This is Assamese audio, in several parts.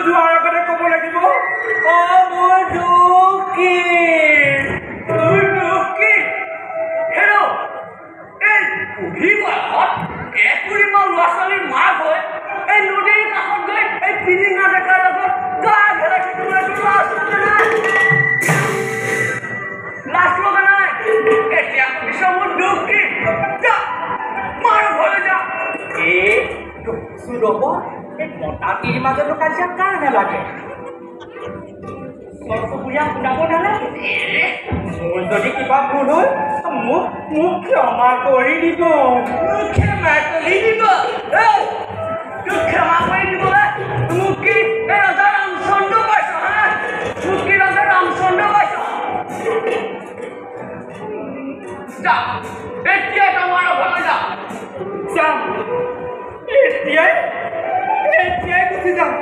যোৱাৰ আগতে ক'ব লাগিব মোৰ দুখ কি তোৰ দুখ কি হেৰৌ এই বুঢ়ী বয়সত একুৰিমা ল'ৰা ছোৱালীৰ মাক হৈ এই নদীৰ কাষত গৈ এই পিলিঙা ডেকাৰ লগত গা ধেৰা থাকিবলৈ লাজ লগা নাই এতিয়া সুধিছ মোৰ দুখ কি যা মাৰ ঘৰলৈ যা এই ৰ'ব এই মতাটিৰ মাজতো কাজিয়া কাৰণে লাগে চুবুৰীয়া শুনাব নালাগে মোৰ যদি কিবা ভুল হ'ল মোক ক্ষমা কৰি দিব ক্ষমা কৰি দিব তোক ক্ষমা কৰি দিবলৈ মোক কি এই ৰজা ৰামচন্দ্ৰ পাইছ হা মোক কি ৰজা ৰামচন্দ্ৰ পাইছ যা এতিয়াই তোমাৰ ঘৰলৈ যা যাম এতিয়াই গুচি যাম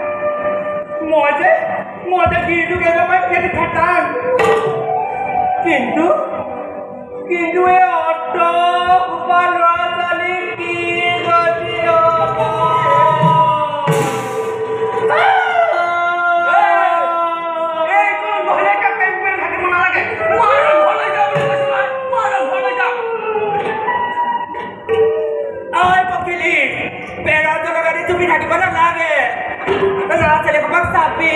মই যে গিৰিটোক একেবাৰে খেলি থাকাম কিন্তু এই অত সোপা ল'ৰা ছোৱালী কি গতি হ'ব তুমি থাকিব নালাগে ল'ৰা ছোৱালী সোপাক চাবি